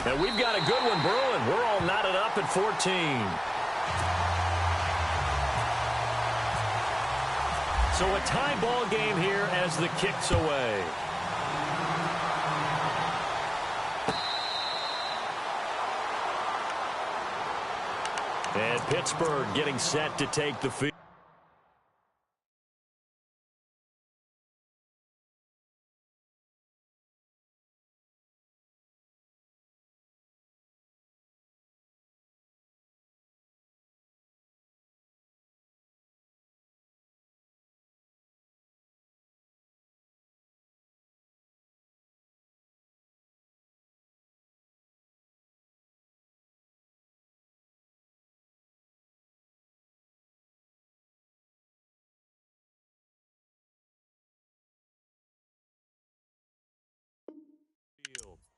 And we've got a good one brewing. We're all knotted up at 14. So a tie ball game here as the kick's away. And Pittsburgh getting set to take the field.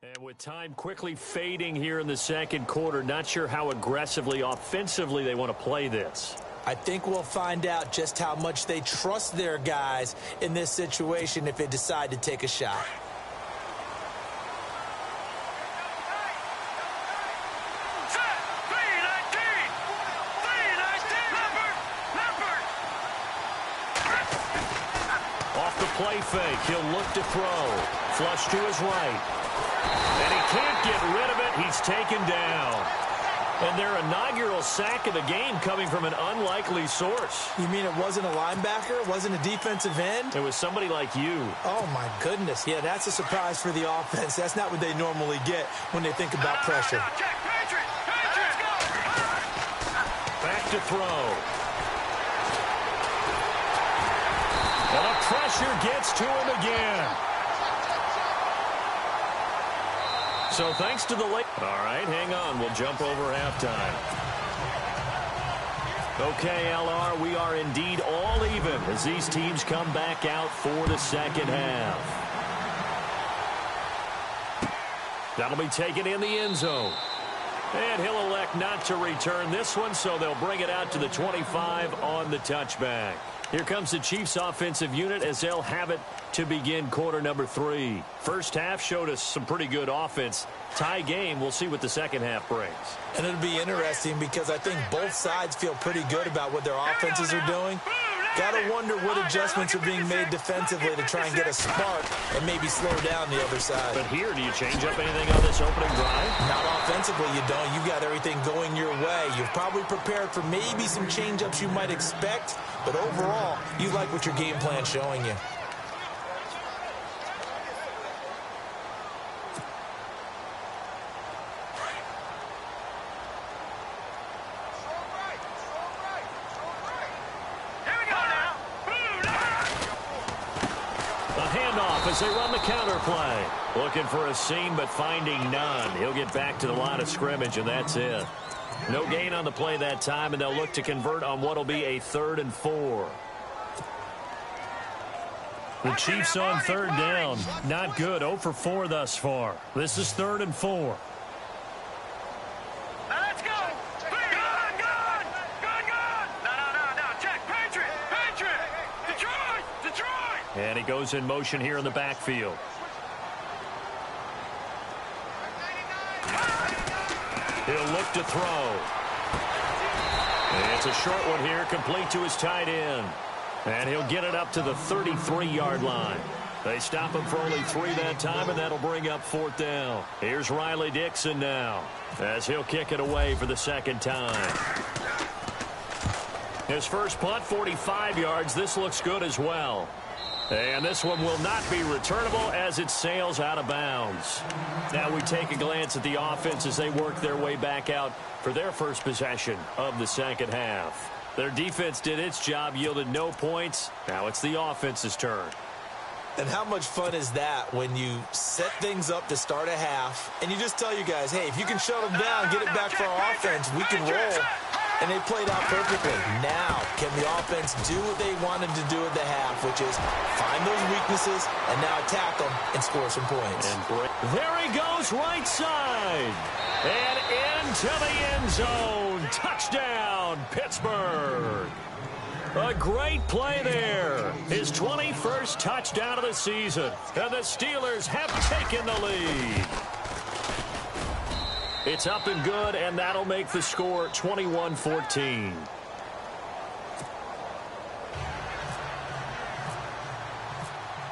And with time quickly fading here in the second quarter, not sure how aggressively, offensively they want to play this. I think we'll find out just how much they trust their guys in this situation if they decide to take a shot. Off the play fake, he'll look to throw. Flush to his right. And he can't get rid of it. He's taken down. And their inaugural sack of the game coming from an unlikely source. You mean it wasn't a linebacker? It wasn't a defensive end? It was somebody like you. Oh, my goodness. Yeah, that's a surprise for the offense. That's not what they normally get when they think about pressure. Back to throw. And the pressure gets to him again. So thanks to the late. All right, hang on. We'll jump over halftime. Okay, LR, we are indeed all even as these teams come back out for the second half. That'll be taken in the end zone. And he'll elect not to return this one, so they'll bring it out to the 25 on the touchback. Here comes the Chiefs offensive unit as they'll have it to begin quarter number 3. First half showed us some pretty good offense. Tie game, we'll see what the second half brings. And it'll be interesting because I think both sides feel pretty good about what their offenses are doing. Got to wonder what adjustments are being made defensively to try and get a spark and maybe slow down the other side. But here, do you change up anything on this opening drive? Not offensively, you don't. You've got everything going your way. You've probably prepared for maybe some change-ups you might expect, but overall, you like what your game plan's showing you. As they run the counter play. Looking for a seam, but finding none. He'll get back to the line of scrimmage, and that's it. No gain on the play that time, and they'll look to convert on what will be a 3rd and 4. The Chiefs on third down. Not good. 0 for 4 thus far. This is 3rd and 4. And he goes in motion here in the backfield. He'll look to throw. And it's a short one here, complete to his tight end. And he'll get it up to the 33-yard line. They stop him for only 3 that time, and that'll bring up 4th down. Here's Riley Dixon now, as he'll kick it away for the second time. His first punt, 45 yards. This looks good as well. And this one will not be returnable as it sails out of bounds. Now we take a glance at the offense as they work their way back out for their first possession of the second half. Their defense did its job, yielded no points. Now it's the offense's turn. And how much fun is that when you set things up to start a half and you just tell you guys, hey, if you can shut them down, get it back for our offense, we can roll. And they played out perfectly. Now, can the offense do what they wanted to do at the half, which is find those weaknesses and now attack them and score some points. And there he goes, right side. And into the end zone. Touchdown, Pittsburgh. A great play there. His 21st touchdown of the season. And the Steelers have taken the lead. It's up and good, and that'll make the score 21-14.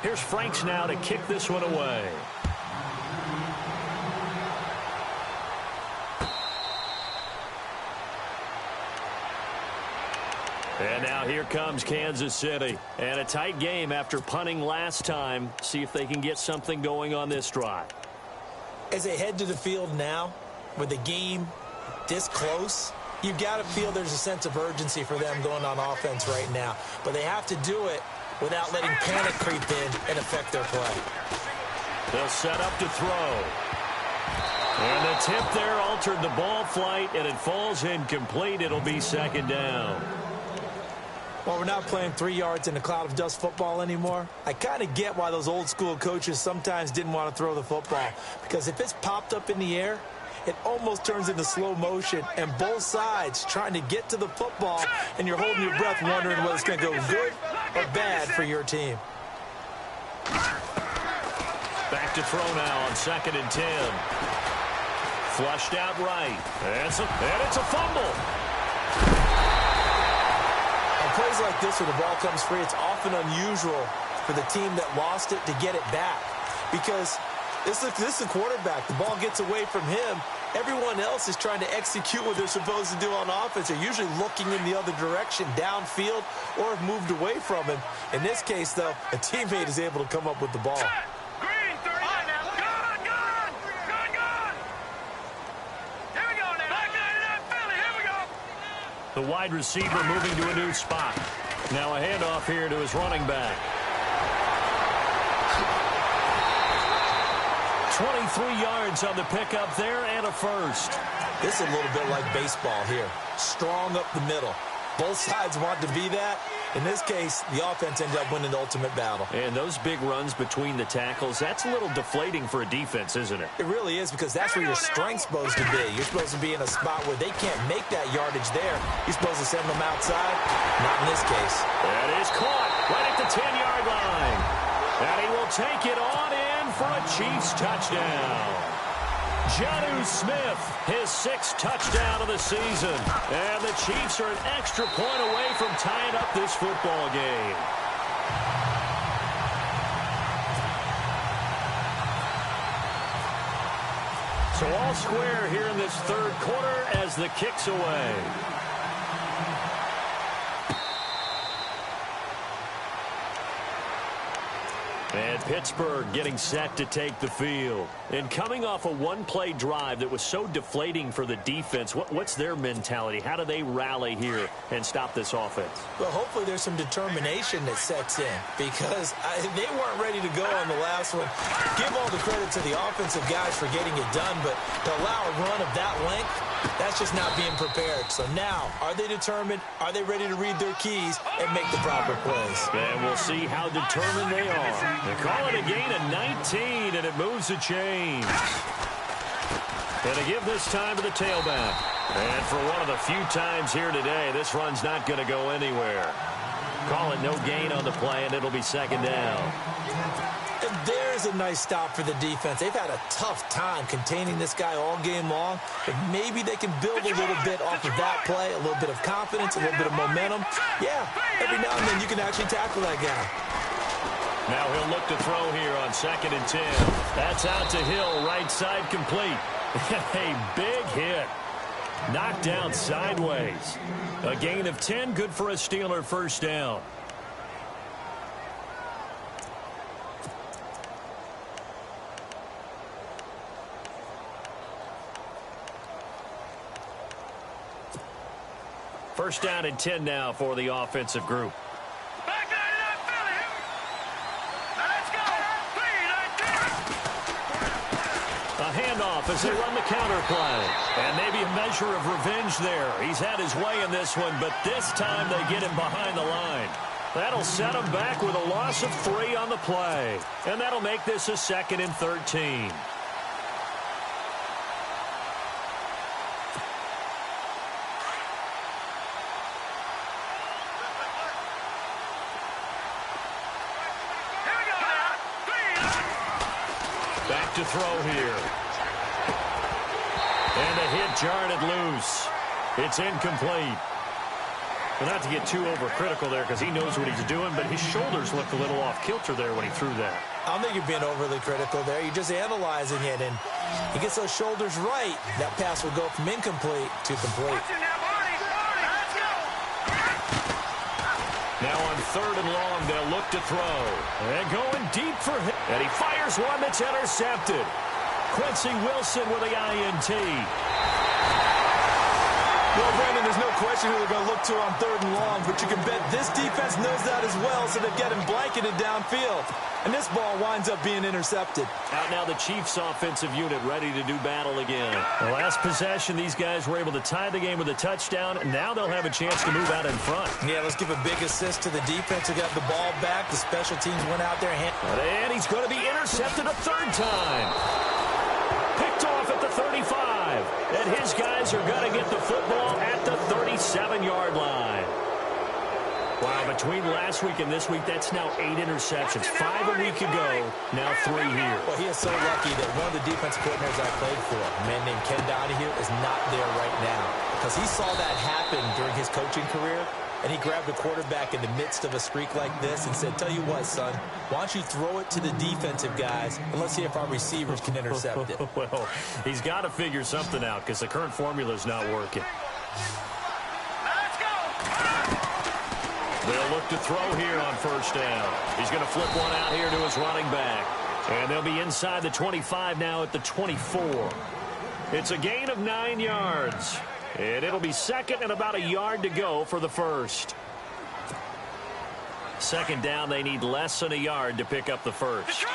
Here's Franks now to kick this one away. And now here comes Kansas City. And a tight game after punting last time. See if they can get something going on this drive. As they head to the field now, with the game this close, you've got to feel there's a sense of urgency for them going on offense right now. But they have to do it without letting panic creep in and affect their play. They'll set up to throw. And the tip there altered the ball flight, and it falls incomplete. It'll be second down. Well, we're not playing 3 yards in a cloud of dust football anymore. I kind of get why those old school coaches sometimes didn't want to throw the football. Because if it's popped up in the air, it almost turns into slow motion, and both sides trying to get to the football, and you're holding your breath wondering whether it's going to go good or bad for your team. Back to throw now on 2nd and 10. Flushed out right. And it's a fumble. On plays like this where the ball comes free, it's often unusual for the team that lost it to get it back. Because this is the quarterback. The ball gets away from him. Everyone else is trying to execute what they're supposed to do on offense. They're usually looking in the other direction, downfield, or have moved away from him. In this case, though, a teammate is able to come up with the ball. The wide receiver moving to a new spot. Now a handoff here to his running back. 23 yards on the pickup there and a first. This is a little bit like baseball here. Strong up the middle. Both sides want to be that. In this case, the offense ended up winning the ultimate battle. And those big runs between the tackles, that's a little deflating for a defense, isn't it? It really is, because that's where your strength's supposed to be. You're supposed to be in a spot where they can't make that yardage there. You're supposed to send them outside. Not in this case. That is caught right at the 10-yard line. And he will take it on in for a Chiefs touchdown. Jonnu Smith, his 6th touchdown of the season. And the Chiefs are an extra point away from tying up this football game. So all square here in this third quarter as the kick's away. And Pittsburgh getting set to take the field. And coming off a one-play drive that was so deflating for the defense, what's their mentality? How do they rally here and stop this offense? Well, hopefully there's some determination that sets in, because they weren't ready to go on the last one. Give all the credit to the offensive guys for getting it done, but to allow a run of that length, that's just not being prepared. So now, are they determined? Are they ready to read their keys and make the proper plays? And we'll see how determined they are. They call it a gain of 19, and it moves the chains. And to give this time to the tailback. And for one of the few times here today, this run's not going to go anywhere. Call it no gain on the play, and it'll be second down. And there's a nice stop for the defense. They've had a tough time containing this guy all game long. But maybe they can build a little bit off of that play, a little bit of confidence, a little bit of momentum. Yeah, every now and then you can actually tackle that guy. Now he'll look to throw here on 2nd and 10. That's out to Hill, right side complete. A big hit. Knocked down sideways. A gain of 10, good for a Steeler first down. First down and 10 now for the offensive group. A handoff as they run the counter play. And maybe a measure of revenge there. He's had his way in this one, but this time they get him behind the line. That'll set him back with a loss of 3 on the play. And that'll make this a 2nd and 13. Back to throw here. And jarred it loose. It's incomplete. Well, not to get too overcritical there because he knows what he's doing, but his shoulders looked a little off kilter there when he threw that. I don't think you're being overly critical there. You're just analyzing it, and he gets those shoulders right. That pass will go from incomplete to complete. Now on 3rd and long, they'll look to throw. And going deep for him. And he fires one that's intercepted. Quincy Wilson with the INT. Well, Brandon, there's no question who they're going to look to on 3rd and long, but you can bet this defense knows that as well, so they've got him blanketed downfield. And this ball winds up being intercepted. Out now the Chiefs offensive unit ready to do battle again. The last possession, these guys were able to tie the game with a touchdown, and now they'll have a chance to move out in front. Yeah, let's give a big assist to the defense who got the ball back. The special teams went out there. And he's going to be intercepted a 3rd time. Picked off at the 35. And his guys are going to get the football at the 37-yard line. Wow, between last week and this week, that's now 8 interceptions. 5 a week ago, now 3 here. Well, he is so lucky that one of the defensive coordinators I played for, a man named Ken Donahue, is not there right now. Because he saw that happen during his coaching career, and he grabbed a quarterback in the midst of a streak like this and said, tell you what, son, why don't you throw it to the defensive guys, and let's see if our receivers can intercept it. Well, he's got to figure something out because the current formula is not working. They'll look to throw here on 1st down. He's going to flip one out here to his running back. And they'll be inside the 25 now at the 24. It's a gain of 9 yards. And it'll be 2nd and about a yard to go for the 1st. 2nd down, they need less than a yard to pick up the 1st.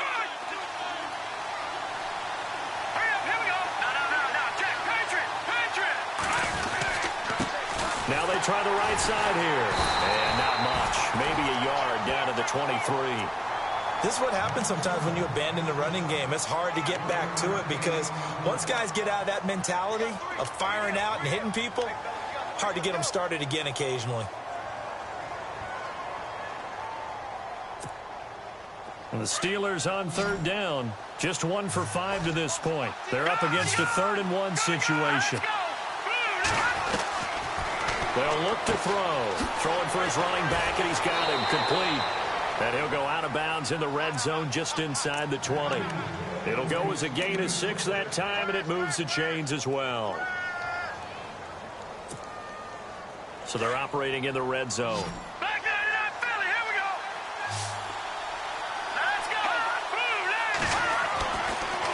Now they try the right side here. And not much. Maybe a yard down to the 23. This is what happens sometimes when you abandon the running game. It's hard to get back to it because once guys get out of that mentality of firing out and hitting people, hard to get them started again occasionally. And the Steelers on 3rd down. Just 1 for 5 to this point. They're up against a 3rd and 1 situation. They'll look to throw. Throwing for his running back, and he's got him complete. And he'll go out of bounds in the red zone just inside the 20. It'll go as a gain of 6 that time, and it moves the chains as well. So they're operating in the red zone.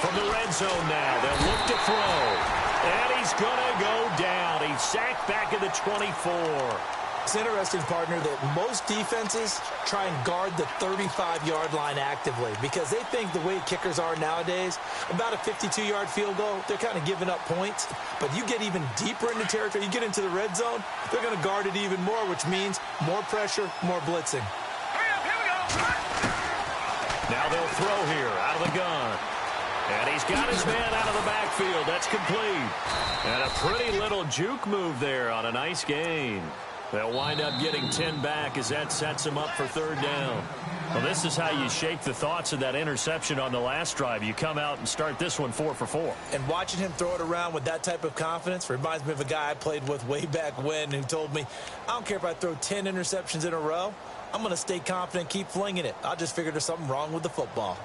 From the red zone now, they'll look to throw. And he's going to go down. He's sacked back at the 24. It's interesting, partner, that most defenses try and guard the 35-yard line actively because they think the way kickers are nowadays, about a 52-yard field goal, they're kind of giving up points. But you get even deeper into territory, you get into the red zone, they're going to guard it even more, which means more pressure, more blitzing. Now they'll throw here out of the gun. And he's got his man out of the backfield. That's complete. And a pretty little juke move there on a nice gain. They'll wind up getting 10 back as that sets them up for 3rd down. Well, this is how you shake the thoughts of that interception on the last drive. You come out and start this one 4 for 4. And watching him throw it around with that type of confidence reminds me of a guy I played with way back when who told me, I don't care if I throw 10 interceptions in a row. I'm going to stay confident, keep flinging it. I just figured there's something wrong with the football.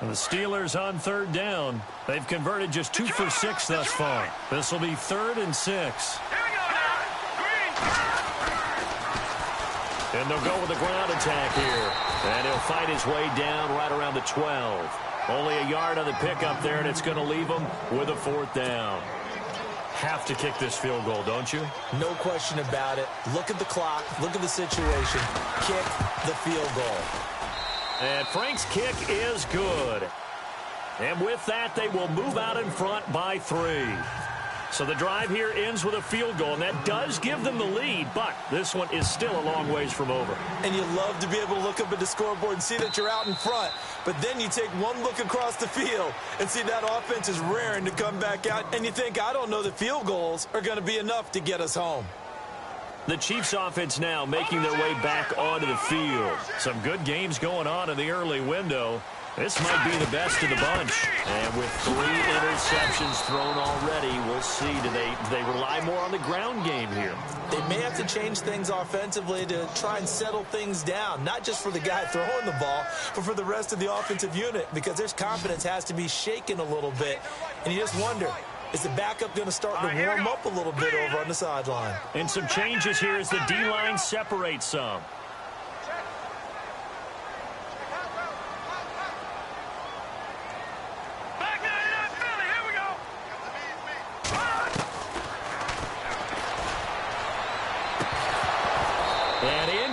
And the Steelers on 3rd down. They've converted just 2 for 6 thus far. This will be 3rd and 6. And they'll go with a ground attack here. And he'll fight his way down right around the 12. Only a yard on the pickup there, and it's going to leave him with a 4th down. Have to kick this field goal, don't you? No question about it. Look at the clock. Look at the situation. Kick the field goal. And Frank's kick is good. And with that, they will move out in front by 3. So the drive here ends with a field goal, and that does give them the lead, but this one is still a long ways from over. And you love to be able to look up at the scoreboard and see that you're out in front, but then you take one look across the field and see that offense is raring to come back out, and you think, I don't know that field goals are going to be enough to get us home. The Chiefs offense now making their way back onto the field. Some good games going on in the early window. This might be the best of the bunch. And with 3 interceptions thrown already, we'll see. Do they rely more on the ground game here? They may have to change things offensively to try and settle things down, not just for the guy throwing the ball, but for the rest of the offensive unit, because their confidence has to be shaken a little bit. And you just wonder, is the backup going to start to warm up a little bit over on the sideline? And some changes here as the D-line separates some.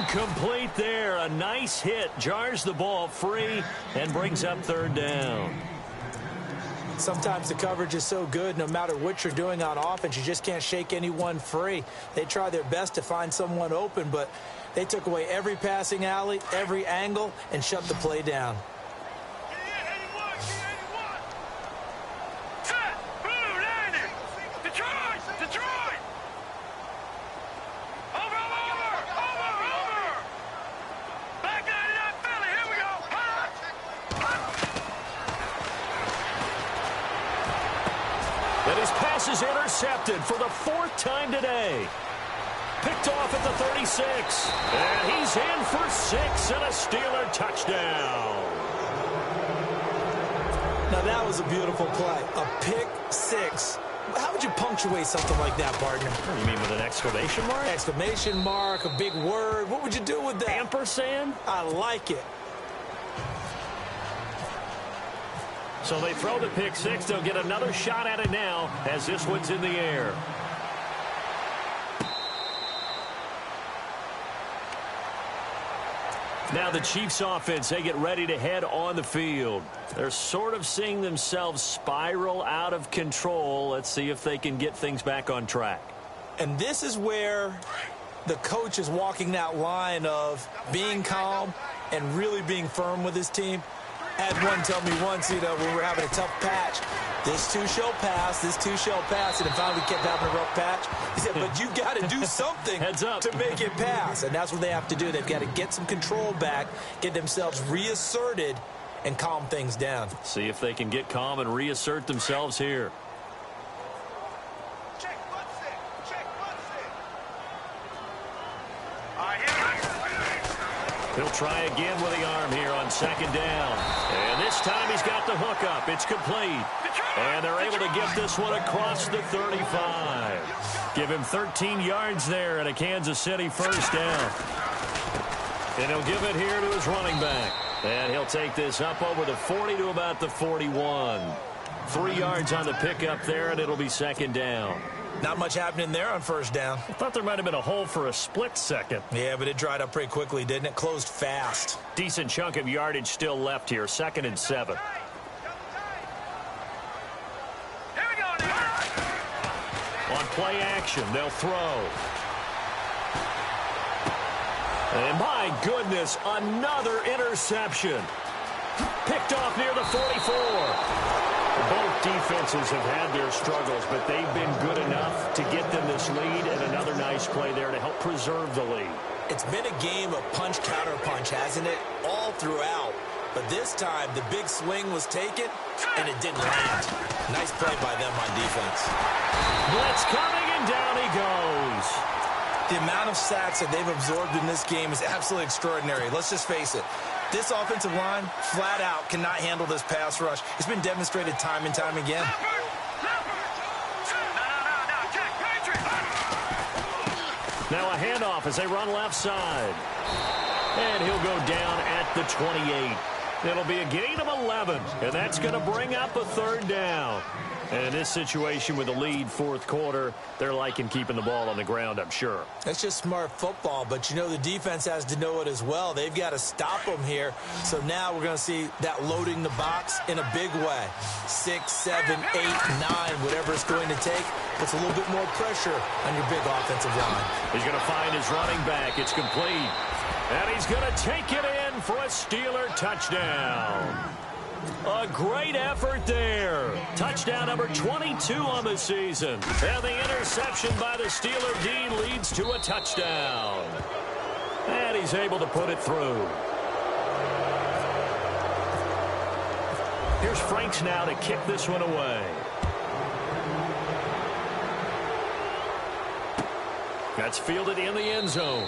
Complete there. A nice hit. Jars the ball free and brings up 3rd down. Sometimes the coverage is so good, no matter what you're doing on offense, you just can't shake anyone free. They try their best to find someone open, but they took away every passing alley, every angle, and shut the play down. Is intercepted for the 4th time today. Picked off at the 36. And he's in for 6 and a Steeler touchdown. Now that was a beautiful play. A pick 6. How would you punctuate something like that, partner? What do you mean, with an exclamation mark? Exclamation mark, a big word. What would you do with that? Ampersand? I like it. So they throw the pick 6. They'll get another shot at it now as this one's in the air. Now the Chiefs offense, they get ready to head on the field. They're sort of seeing themselves spiral out of control. Let's see if they can get things back on track. And this is where the coach is walking that line of being calm and really being firm with his team. Had one tell me once, when we were having a tough patch, this too shall pass, this too shall pass, and finally we kept having a rough patch. He said, but you got to do something Heads up. to make it pass, and that's what they have to do. They've got to get some control back, get themselves reasserted, and calm things down. See if they can get calm and reassert themselves here. He'll try again with the arm here on 2nd down. And this time he's got the hook up. It's complete. And they're able to get this one across the 35. Give him 13 yards there and a Kansas City 1st down. And he'll give it here to his running back. And he'll take this up over the 40 to about the 41. 3 yards on the pickup there, and it'll be 2nd down. Not much happening there on 1st down. I thought there might have been a hole for a split second. Yeah, but it dried up pretty quickly, didn't it? Closed fast. Decent chunk of yardage still left here. 2nd and 7. On play action, they'll throw. And my goodness, another interception. Picked off near the 44. Both defenses have had their struggles, but they've been good enough to get them this lead, and another nice play there to help preserve the lead. It's been a game of punch-counter-punch, hasn't it? All throughout. But this time, the big swing was taken, and it didn't land. Nice play by them on defense. Blitz coming, and down he goes. The amount of sacks that they've absorbed in this game is absolutely extraordinary. Let's just face it. This offensive line, flat out, cannot handle this pass rush. It's been demonstrated time and time again. Now a handoff as they run left side. And he'll go down at the 28. It'll be a gain of 11, and that's going to bring up a 3rd down. And in this situation with the lead 4th quarter, they're liking keeping the ball on the ground, I'm sure. That's just smart football, but the defense has to know it as well. They've got to stop them here. So now we're going to see that loading the box in a big way. 6, 7, 8, 9, whatever it's going to take, puts a little bit more pressure on your big offensive line. He's going to find his running back. It's complete. And he's going to take it in for a Steeler touchdown. A great effort there. Touchdown number 22 on the season. And the interception by the Steeler D leads to a touchdown. And he's able to put it through. Here's Franks now to kick this one away. That's fielded in the end zone.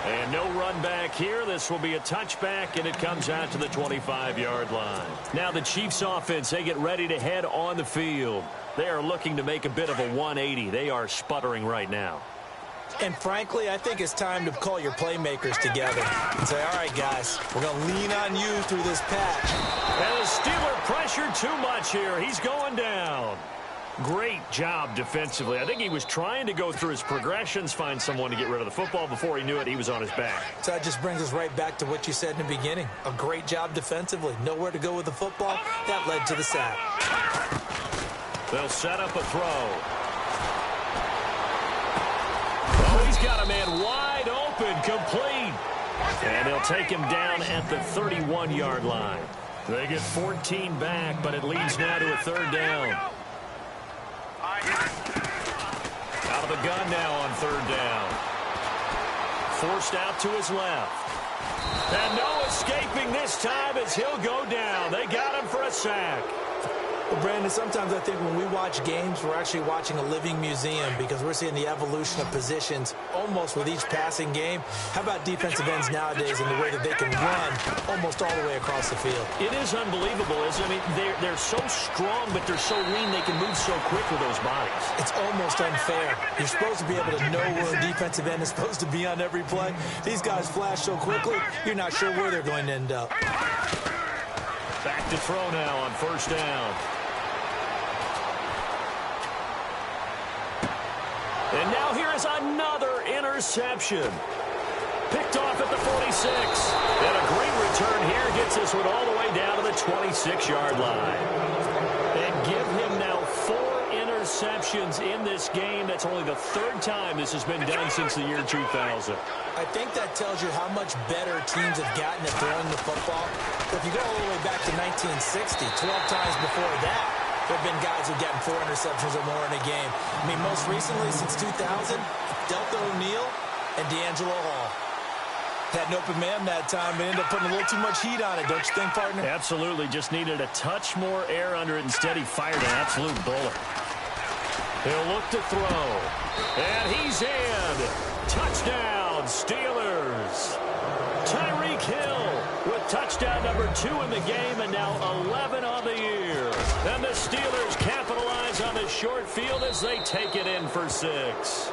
And no run back here. This will be a touchback, and it comes out to the 25-yard line. Now the Chiefs offense, they get ready to head on the field. They are looking to make a bit of a 180. They are sputtering right now. And frankly, I think it's time to call your playmakers together and say, all right, guys, we're going to lean on you through this patch. And the Steeler pressured too much here. He's going down. Great job defensively. I think he was trying to go through his progressions, find someone to get rid of the football. Before he knew it, he was on his back. So that just brings us right back to what you said in the beginning. A great job defensively. Nowhere to go with the football. That led to the sack. They'll set up a throw. Oh, he's got a man wide open, complete. And they'll take him down at the 31-yard line. They get 14 back, but it leads now to a third down. Out of the gun now on third down. Forced out to his left. And no escaping this time as he'll go down. They got him for a sack. Well, Brandon, sometimes I think when we watch games, we're actually watching a living museum because we're seeing the evolution of positions almost with each passing game. How about defensive ends nowadays and the way that they can run almost all the way across the field? It is unbelievable, isn't it? I mean, they're so strong, but they're so lean they can move so quick with those bodies. It's almost unfair. You're supposed to be able to know where a defensive end is supposed to be on every play. These guys flash so quickly, you're not sure where they're going to end up. Back to throw now on first down. And now here is another interception. Picked off at the 46. And a great return here gets this one all the way down to the 26-yard line. And give him now 4 interceptions in this game. That's only the 3rd time this has been done since the year 2000. I think that tells you how much better teams have gotten at throwing the football. If you go all the way back to 1960, 12 times before that, there have been guys who've gotten 4 interceptions or more in a game. I mean, most recently, since 2000, Delta O'Neal and D'Angelo Hall. Had an open man that time and ended up putting a little too much heat on it, don't you think, partner? Absolutely. Just needed a touch more air under it. Instead, he fired an absolute bullet. He'll look to throw. And he's in. Touchdown, Steelers. Tyreek Hill with touchdown number 2 in the game and now 11 on the year. And the Steelers capitalize on the short field as they take it in for 6.